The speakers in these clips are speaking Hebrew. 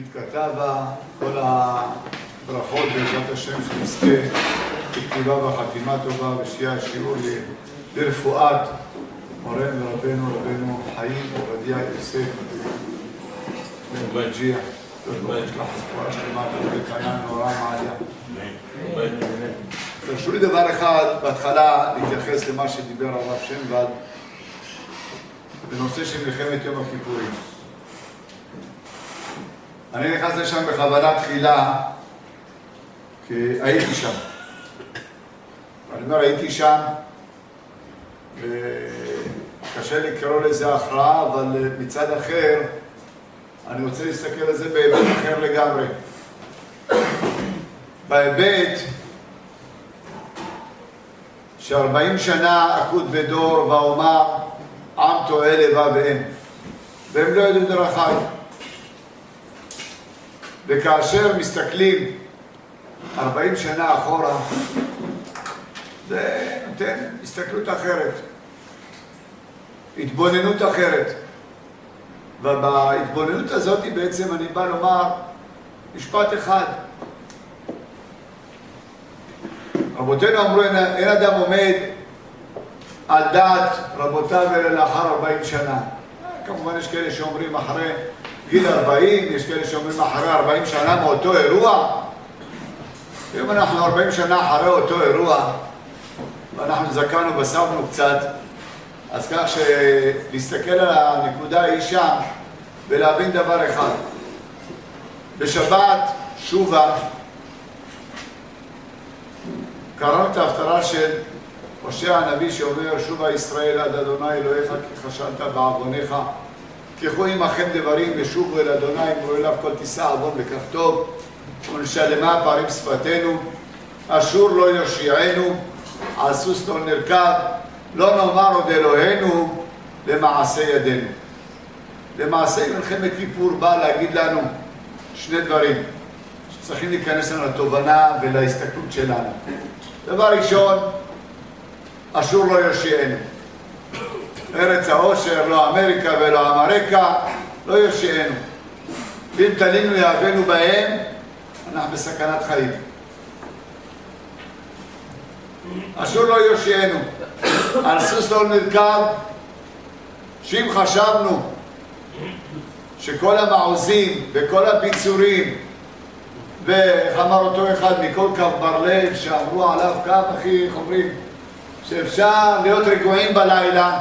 התכתב בה כל הברכות בעזרת השם שנזכה בכתיבה וחתימה טובה ושיהיה השיעור לרפואת מורנו ורבנו חיים עובדיה יוסף בן בג'יה. יש לך רפואה שלמה ובקנן נורא מעליה. תרשו לי דבר אחד בהתחלה להתייחס למה שדיבר הרב שנבד בנושא של מלחמת יום הכיפורים. אני נכנס לשם בכוונה תחילה כי הייתי שם. אני אומר הייתי שם וקשה לקרוא לזה הכרעה, אבל מצד אחר אני רוצה להסתכל על זה בהיבט אחר לגמרי. בהיבט ש40 שנה עקוד בדור ואומר עם טועה לבב ואם, והם לא יודעים דרכיי. וכאשר מסתכלים 40 שנה אחורה, זה נותן הסתכלות אחרת, התבוננות אחרת. ובהתבוננות הזאת בעצם אני בא לומר משפט אחד. רבותינו אמרו, אין אדם עומד על דעת רבותיו אלא לאחר 40 שנה. כמובן יש כאלה שאומרים אחרי גיל 40, יש כאלה שאומרים אחרי 40 שנה מאותו אירוע. אם אנחנו 40 שנה אחרי אותו אירוע ואנחנו זקנו וסבנו קצת, אז כך שלהסתכל על הנקודה היא שם ולהבין דבר אחד. בשבת שובה קראנו את ההפטרה של הושע הנביא שאומר שובה ישראל עד אדוני אלוהיך כי חשבת בעווניך קחו עמכם דברים ושובו אל אדוני אמרו אליו כל תישא עוון וכך טוב ונשלמה פערים שפתנו אשור לא יושיענו על סוס לא נרכב לא נאמר עוד אלוהינו למעשה ידינו. למעשה מלחמת כיפור בא להגיד לנו שני דברים שצריכים להיכנס לנו לתובנה ולהסתכלות שלנו. דבר ראשון, אשור לא יושיענו. ארץ העושר, לא אמריקה ולא אמריקה, לא יושיענו. ואם תלינו יהבנו בהם, אנחנו בסכנת חיים. אשור לא יושיענו. על סוס לא נרכב, שאם חשבנו שכל המעוזים וכל הביצורים ואיך אמר אותו אחד מכל קו בר לב שאמרו עליו קו הכי, איך אומרים, שאפשר להיות רגועים בלילה,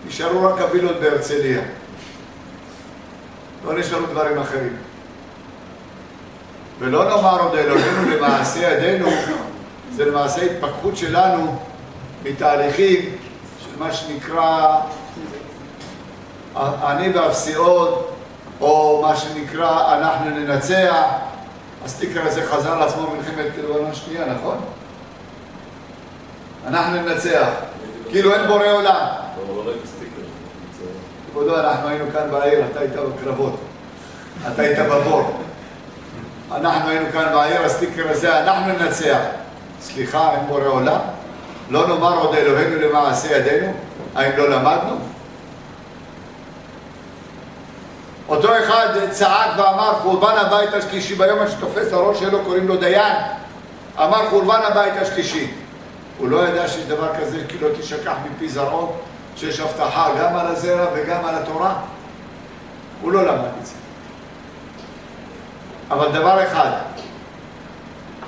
נשארו רק קבילות בהרצליה, לא נשארו דברים אחרים. ולא נאמר עוד אלוהינו למעשה ידינו, זה למעשה התפכחות שלנו מתהליכים של מה שנקרא אני והפסיעות, או מה שנקרא אנחנו ננצח. הסטיקר הזה חזר לעצמו במלחמת לבנון השנייה, נכון? אנחנו ננצח, כאילו אין בורא עולם. כבודו, אנחנו היינו כאן בעיר, אתה היית בקרבות, אתה היית בבור. אנחנו היינו כאן בעיר, הסטיקר הזה, אנחנו ננצח. סליחה, אין בורא עולם? לא נאמר עוד אלוהינו למעשה ידינו? האם לא למדנו? אותו אחד צעק ואמר חורבן הבית השלישי, ביום שתופס הראש שלו קוראים לו דיין, אמר חורבן הבית השלישי. הוא לא ידע שיש דבר כזה כי לא תשכח מפי זרעו, שיש הבטחה גם על הזרע וגם על התורה. הוא לא למד את זה. אבל דבר אחד,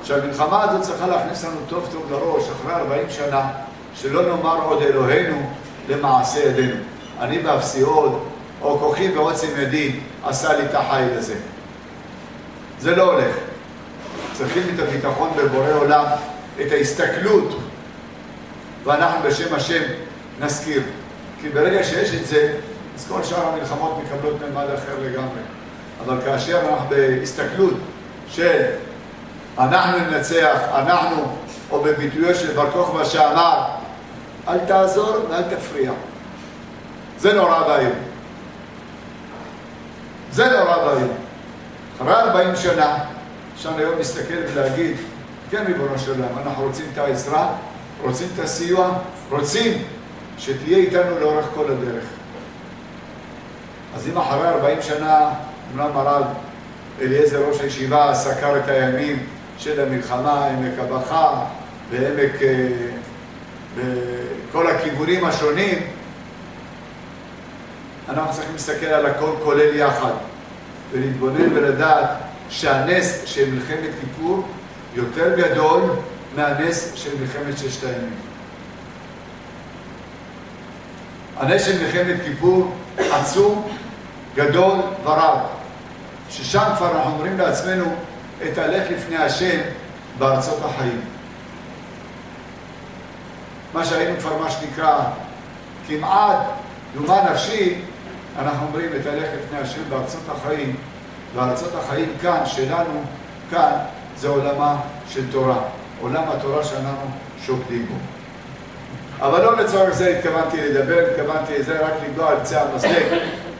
שהמלחמה הזאת צריכה להכניס לנו טוב טוב לראש אחרי 40 שנה, שלא נאמר עוד אלוהינו למעשה ידינו. אני באפסיעות או כוחי בעוצם ידי עשה לי את החיל הזה. זה לא הולך. צריכים את הביטחון בבורא עולם, את ההסתכלות, ואנחנו בשם השם נזכיר. כי ברגע שיש את זה, אז כל שאר המלחמות מקבלות ממד אחר לגמרי. אבל כאשר אנחנו בהסתכלות של אנחנו ננצח, אנחנו, או בביטויו של בר כוכבא שאמר אל תעזור ואל תפריע. זה נורא ואיום. זה נורא ואיום. אחרי 40 שנה, אפשר היום להסתכל ולהגיד, כן ריבונו של עולם, אנחנו רוצים את העזרה, רוצים את הסיוע, רוצים שתהיה איתנו לאורך כל הדרך. אז אם אחרי 40 שנה, אמנם הרב אליעזר ראש הישיבה סקר את הימים של המלחמה, עמק הבכה ועמק בכל הכיוונים השונים. אנחנו צריכים להסתכל על הכל כולל יחד ולהתבונן ולדעת שהנס של מלחמת כיפור יותר גדול מהנס של מלחמת ששת הימים. הנס של מלחמת כיפור עצום, גדול ורב, ששם כבר אנחנו אומרים לעצמנו את הלך לפני השם בארצות החיים. מה שהיינו כבר מה שנקרא כמעט דומה נפשי, אנחנו אומרים את הלך לפני השם בארצות החיים, וארצות החיים כאן, שלנו, כאן, זה עולמה של תורה, עולם התורה שאנחנו שוקדים בו. אבל לא לצורך זה התכוונתי לדבר, התכוונתי זה רק לגוע על קצה המזלג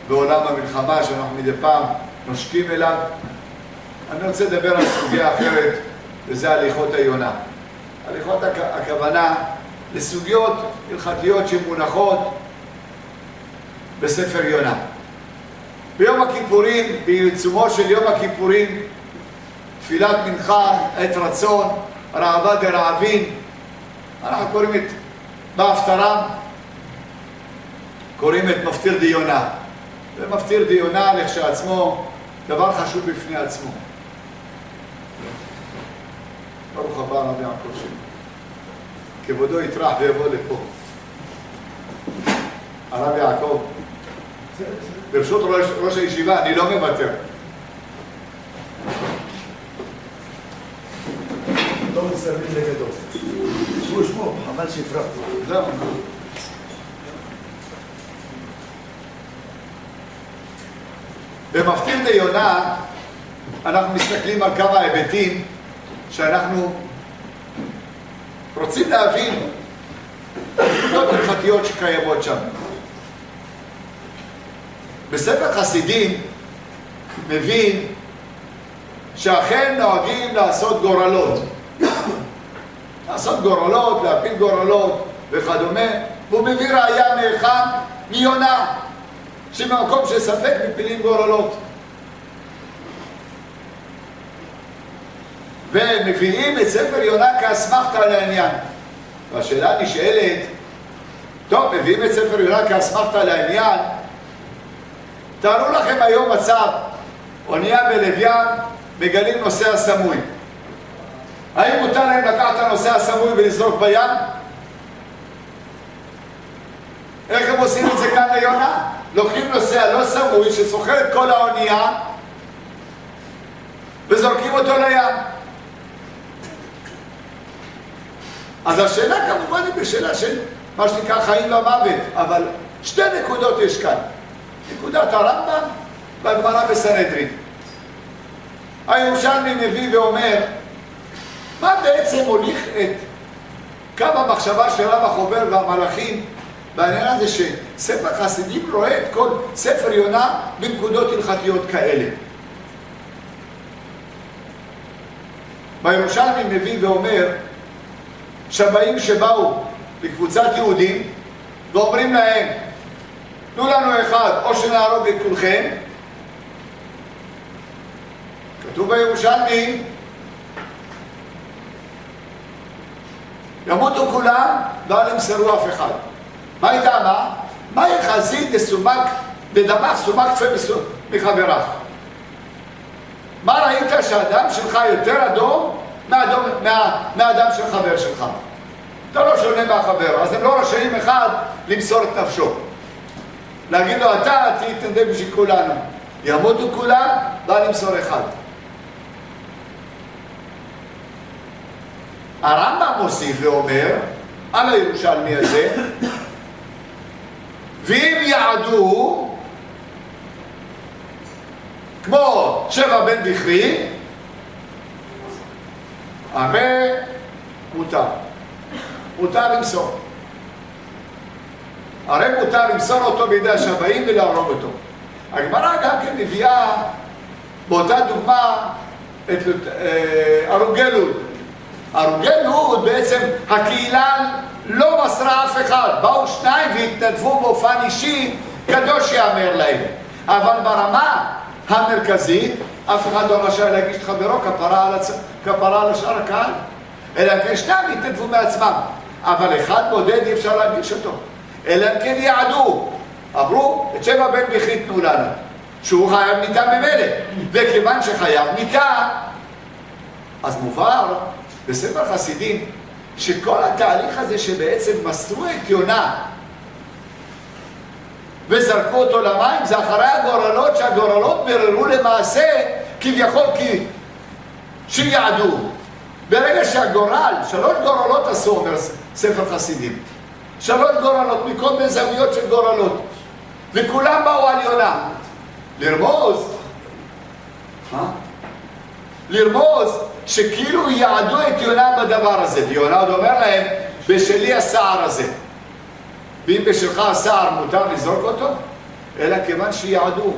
בעולם המלחמה שאנחנו מדי פעם נושקים אליו. אני רוצה לדבר על סוגיה אחרת, וזה הליכות היונה. הליכות הכוונה לסוגיות הלכתיות שמונחות בספר יונה. ביום הכיפורים, בעיצומו של יום הכיפורים, תפילת מנחה, עת רצון, ראווה דרעבין, אנחנו קוראים את בהפטרה, קוראים את מפטיר דיונה. ומפטיר דיונה לכשעצמו דבר חשוב בפני עצמו. ברוך הבא רבי יעקב שלי. כבודו יטרח ויבוא לפה. הרב יעקב, ברשות ראש הישיבה, אני לא מוותר. לא מסביב לגדול. שמו, חבל שהפרחת. זהו. במפטיר דיונה אנחנו מסתכלים על כמה היבטים שאנחנו רוצים להבין נקודות הלכתיות שקיימות שם. בספר חסידים מבין שאכן נוהגים לעשות גורלות. לעשות גורלות, להפיל גורלות וכדומה, והוא מביא ראיה מאחד מיונה, שבמקום שספק מפילים גורלות. ומביאים את ספר יונה כאסמכתה לעניין. והשאלה נשאלת, טוב, מביאים את ספר יונה כאסמכתה לעניין, תארו לכם היום מצב, אונייה בלוויין, מגלים נושא הסמוי. האם מותר להם לקחת את הנושא הסמוי ולזרוק בים? איך הם עושים את זה כאן ליונה? לוקחים נושא לא סמוי שסוחר את כל האונייה וזורקים אותו לים. אז השאלה כמובן היא בשאלה של מה שנקרא חיים ומוות, אבל שתי נקודות יש כאן. נקודת הרמב"ם והגמרא בסנהדרין. הירושלמי מביא ואומר, מה בעצם מוליך את קו המחשבה של רב החובר והמלאכים בעניין הזה שספר חסידים רואה את כל ספר יונה בנקודות הלכתיות כאלה. בירושלמי מביא ואומר, שבאים שבאו לקבוצת יהודים ואומרים להם, תנו לנו אחד, או שנהרוג את כולכם. כתוב בירושלמי, ימותו כולם ואל ימסרו אף אחד. מה הייתה מה? מה יחזי דסומק דדמך סומק תפה מחברך? מה ראית שהאדם שלך יותר אדום מהאדם של חבר שלך? אתה לא שונה מהחבר, אז הם לא רשאים אחד למסור את נפשו. להגיד לו, אתה תתנדב בשביל כולנו. ימותו כולם ואל ימסור אחד. הרמב"ם מוסיף ואומר, על הירושלמי הזה, ואם יעדו, כמו שבע בן בכרי, הרי מותר. מותר למסור. הרי מותר למסור אותו בידי השבעים ולהרוג אותו. הגמרא גם כן מביאה באותה דוגמה את הרוגי לוד. הרוגי לוד בעצם הקהילה לא מסרה אף אחד. באו שניים והתנדבו באופן אישי, קדוש יאמר להם. אבל ברמה המרכזית, אף אחד לא רשאי להגיש את חברו כפרה על שאר הקהל. אלא אם כן שניים יתנדבו מעצמם. אבל אחד בודד אי אפשר להגיש אותו. אלא אם כן יעדו. אמרו, את 7 בן בכי תנו לנו. שהוא חייב מיתה ממילא. וכיוון שחייב מיתה, אז מובהר בספר חסידים שכל התהליך הזה שבעצם מסרו את יונה וזרקו אותו למים, זה אחרי הגורלות, שהגורלות בררו למעשה כביכול שיעדו. ברגע שהגורל, 3 גורלות עשו, אומר ספר חסידים, 3 גורלות מכל מיני זוויות של גורלות, וכולם באו על יונה לרמוז שכאילו יעדו את יונה בדבר הזה. ויונה עוד אומר להם, בשלי הסער הזה. ואם בשלך הסער מותר לזרוק אותו? אלא כיוון שיעדו.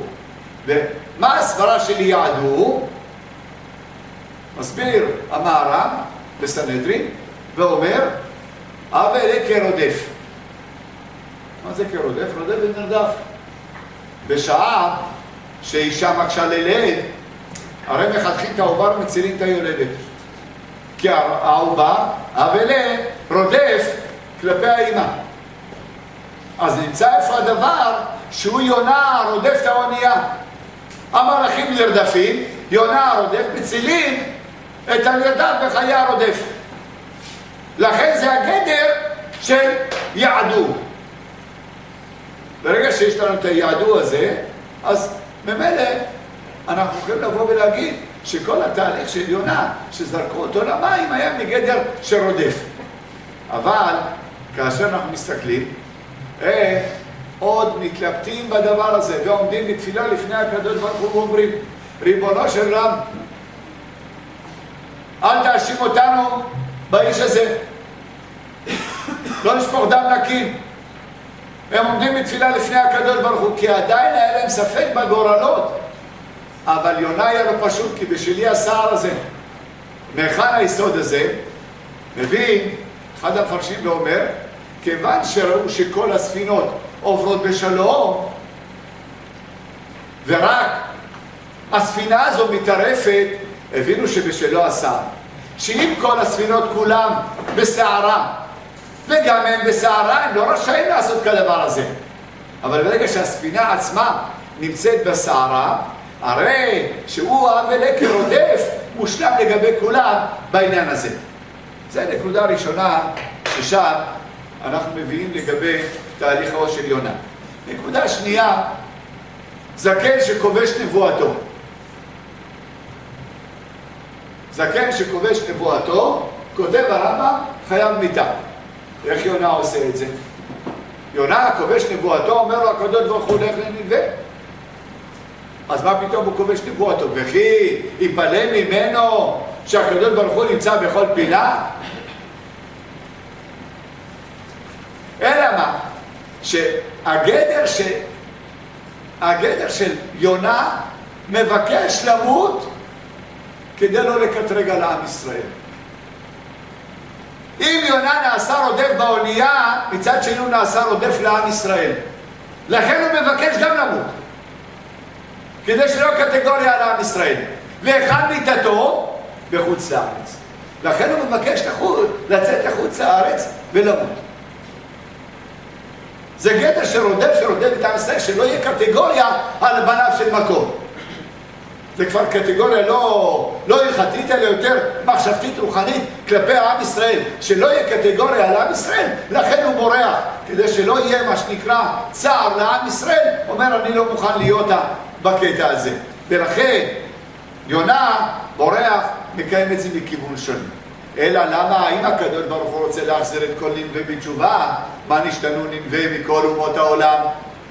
ומה הסברה שלי יעדו? מסביר המהר"ם בסנהדרין ואומר, אבל כרודף. מה זה כרודף? רודף ונרדף. בשעה שאישה מקשה ללד, הרי מחתכים את העובר מצילים את היולדת. כי העובר, אבל רודף כלפי האמא. אז נמצא איפה הדבר שהוא יונה רודף את האונייה. המלאכים נרדפים, יונה רודף, מצילים את הנרדף בחיי הרודף. לכן זה הגדר של יעדו. ברגע שיש לנו את היעדו הזה, אז ממילא אנחנו יכולים לבוא ולהגיד שכל התהליך של יונה שזרקו אותו למים היה מגדר שרודף. אבל כאשר אנחנו מסתכלים, עוד מתלבטים בדבר הזה ועומדים בתפילה לפני הקדוש ברוך הוא ואומרים, ריבונו של עולם, אל תאשים אותנו באיש הזה, לא נשפוך דם נקי. הם עומדים בתפילה לפני הקדוש ברוך הוא כי עדיין היה להם ספק בגורלות, אבל יונה היה לו פשוט, כי בשלי הסער הזה. מהיכן היסוד הזה? מבין אחד המפרשים ואומר, כיוון שראו שכל הספינות עוברות בשלום ורק הספינה הזו מתערפת, הבינו שבשלו הסער. שאם כל הספינות כולם בסערה וגם הם בסערה, הם לא רשאים לעשות כדבר הזה. אבל ברגע שהספינה עצמה נמצאת בסערה, הרי שהוא אבל כרודף מושלם לגבי כולם בעניין הזה. זו נקודה ראשונה ששם אנחנו מביאים לגבי תהליכו של יונה. נקודה שנייה, זקן שכובש נבואתו. זקן שכובש נבואתו, כותב הרמב"ם, חייב מיתה. איך יונה עושה את זה? יונה כובש נבואתו, אומר לו הקדוש ברוך הוא הולך לנינווה. אז מה פתאום הוא כובש נבואתו? וכי יפלא ממנו שהקדוש ברוך הוא נמצא בכל פינה? אלא מה? שהגדר של יונה מבקש למות כדי לא לקטרג על עם ישראל. אם יונה נעשה רודף באונייה, מצד שני הוא נעשה רודף לעם ישראל. לכן הוא מבקש גם למות, כדי שלא קטגוריה על עם ישראל. והיכן מיתתו? בחוץ לארץ. לכן הוא מבקש לצאת לחוץ לארץ ולמות. זה גדר שרודף את עם ישראל, שלא יהיה קטגוריה על בניו של מקום. זה כבר קטגוריה לא הלכתית, אלא יותר מחשבתית רוחנית כלפי עם ישראל, שלא יהיה קטגוריה על עם ישראל. לכן הוא בורח, כדי שלא יהיה מה שנקרא צער לעם ישראל. אומר, אני לא מוכן להיות בקטע הזה. ולכן יונה בורח, מקיים את זה מכיוון שונה. אלא למה, אם הקדוש ברוך הוא רוצה להחזיר את כל נינווה בתשובה, מה נשתנו נינווה מכל אומות העולם?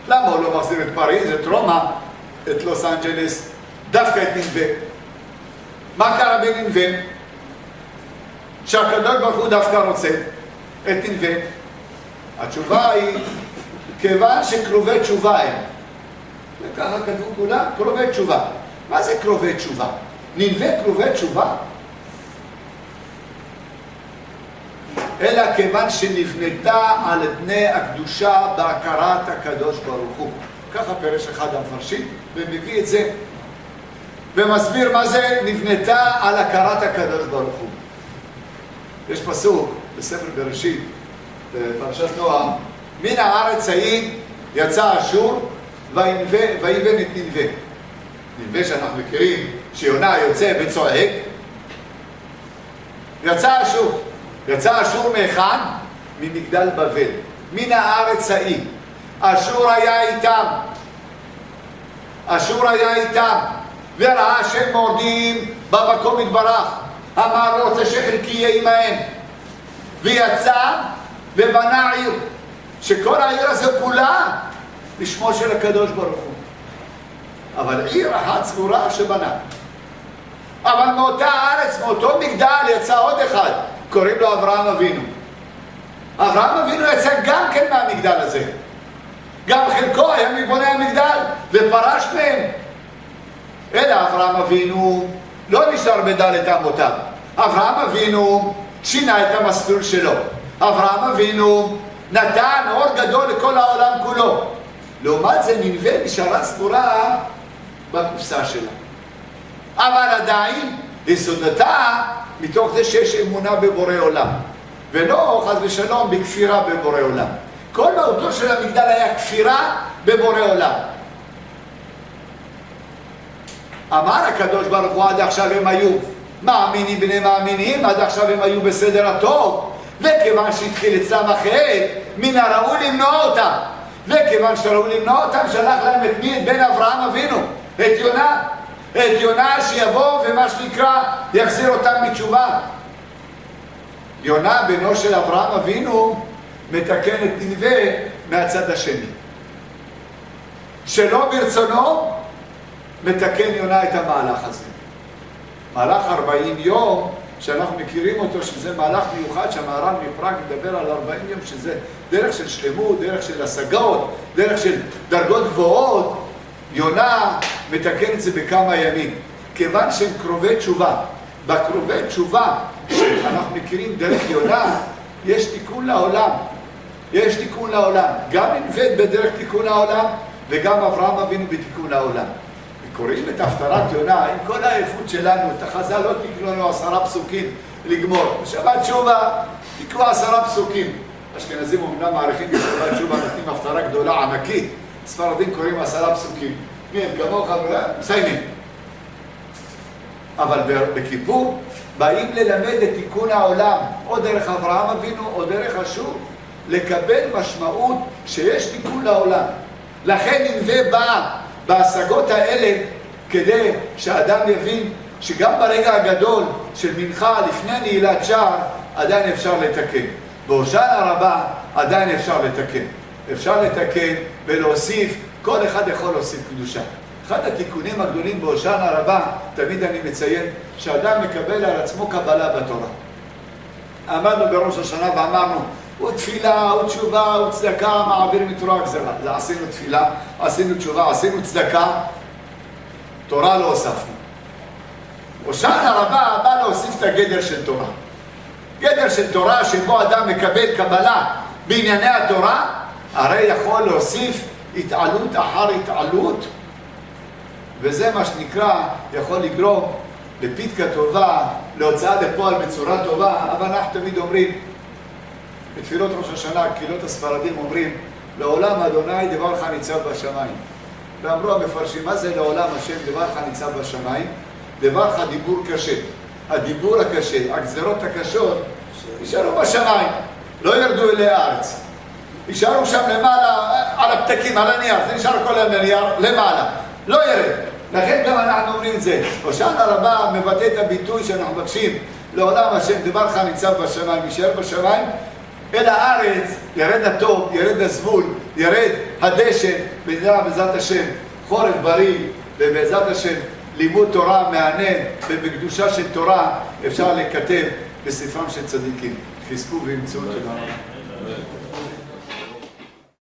למה הוא לא מחזיר את פריז, את רומא, את לוס אנג'לס, דווקא את נינווה? מה קרה בנינווה? שהקדוש ברוך הוא דווקא רוצה את נינווה. התשובה היא, כיוון שקרובי תשובה הם. וככה כתבו כולם, קרובי תשובה. מה זה קרובי תשובה? נינווה קרובי תשובה? אלא כיוון שנבנתה על פני הקדושה בהכרת הקדוש ברוך הוא. ככה פרש אחד המפרשים, ומביא את זה ומסביר מה זה נבנתה על הכרת הקדוש ברוך הוא. יש פסוק בספר בראשית, בפרשת נוח, מן הארץ ההיא יצא אשור ויבן את ננבה. ננבה שאנחנו מכירים, שיונה יוצא וצועק, יצא אשור מהיכן? ממגדל בבל, מן הארץ ההיא. אשור היה איתם, וראה שהם מורדים במקום יתברך, אמר לו רוצה שחלקי יהיה עמהם, ויצא ובנה עיר, שכל העיר הזו כולה לשמו של הקדוש ברוך הוא, אבל עיר אחת סגורה שבנה. אבל מאותה הארץ, מאותו מגדל יצא עוד אחד, קוראים לו אברהם אבינו. אברהם אבינו יצא גם כן מהמגדל הזה, גם חלקו היה מבוני המגדל ופרש מהם. אלא אברהם אבינו לא נשאר בדלת אמותיו. אברהם אבינו שינה את המסלול שלו. אברהם אבינו נתן אור גדול לכל העולם כולו. לעומת זה ננבה נשארה סגורה בקופסה שלה, אבל עדיין יסודתה מתוך זה שיש אמונה בבורא עולם, ולא חס ושלום בכפירה בבורא עולם. כל מהותו של המגדל היה כפירה בבורא עולם. אמר הקדוש ברוך הוא, עד עכשיו הם היו מאמינים בני מאמינים, עד עכשיו הם היו בסדר הטוב, וכיוון שהתחיל אצלם החטא, מן הראוי למנוע אותם. וכיוון שראוי למנוע אותם, שלח להם את מי? את בן אברהם אבינו, את יונה. את יונה שיבוא ומה שנקרא יחזיר אותם בתשובה. יונה בנו של אברהם אבינו מתקן את ננבה מהצד השני. שלא ברצונו מתקן יונה את המהלך הזה. מהלך 40 יום שאנחנו מכירים אותו, שזה מהלך מיוחד שהמהר"ל מפראג מדבר על 40 יום, שזה דרך של שלמות, דרך של השגות, דרך של דרגות גבוהות. יונה מתקן את זה בכמה ימים, כיוון שהם קרובי תשובה. בקרובי תשובה שאנחנו מכירים דרך יונה, יש תיקון לעולם. יש תיקון לעולם. גם ננבט בדרך תיקון העולם, וגם אברהם אבינו בתיקון העולם. וקוראים את הפטרת יונה עם כל העייפות שלנו, את החז"ל לא תקנו לנו 10 פסוקים לגמור. בשבת תשובה תקנו 10 פסוקים. אשכנזים אומנם מעריכים בשבת תשובה, נותנים הפטרה גדולה, ענקית. ספרדים קוראים 10 פסוקים. כן, כמוך, מסיימים. אבל בכיפור באים ללמד את תיקון העולם, או דרך אברהם אבינו, או דרך אשור, לקבל משמעות שיש תיקון לעולם. לכן ננבה בא בהשגות האלה, כדי שהאדם יבין שגם ברגע הגדול של מנחה לפני נעילת שער, עדיין אפשר לתקן. בהושענא רבה עדיין אפשר לתקן. אפשר לתקן ולהוסיף, כל אחד יכול להוסיף קדושה. אחד התיקונים הגדולים בהושענא רבה, תמיד אני מציין, שאדם מקבל על עצמו קבלה בתורה. עמדנו בראש השנה ואמרנו, הוא תפילה, הוא תשובה, הוא צדקה, מעביר מתורה גזרה. זה עשינו תפילה, עשינו תשובה, עשינו צדקה, תורה לא הוספנו. הושענא רבה בא להוסיף את הגדר של תורה. גדר של תורה שבו אדם מקבל קבלה בענייני התורה, הרי יכול להוסיף התעלות אחר התעלות, וזה מה שנקרא, יכול לגרום לפיתקה טובה, להוצאה לפועל בצורה טובה. אבל אנחנו תמיד אומרים, בתפילות ראש השנה, קהילות הספרדים אומרים, לעולם אדוני דברך ניצב בשמיים. ואמרו המפרשים, מה זה לעולם השם דברך ניצב בשמיים? דברך דיבור קשה. הדיבור הקשה, הגזרות הקשות, יישארו בשמיים, לא ירדו אלי הארץ. יישארו שם למעלה, על הפתקים, על הנייר, זה נשאר כל הנייר, למעלה, לא ירד. לכן גם אנחנו אומרים את זה. הושענא רבה מבטא את הביטוי שאנחנו מבקשים, לעולם השם דברך ניצב בשמיים, יישאר בשמיים, אל הארץ ירד הטוב, ירד הזבול, ירד הדשן, בעזרת השם, חורף בריא, ובעזרת השם, לימוד תורה מעניין, ובקדושה של תורה אפשר לכתב בספרם של צדיקים. חזקו וימצאו תודה רבה.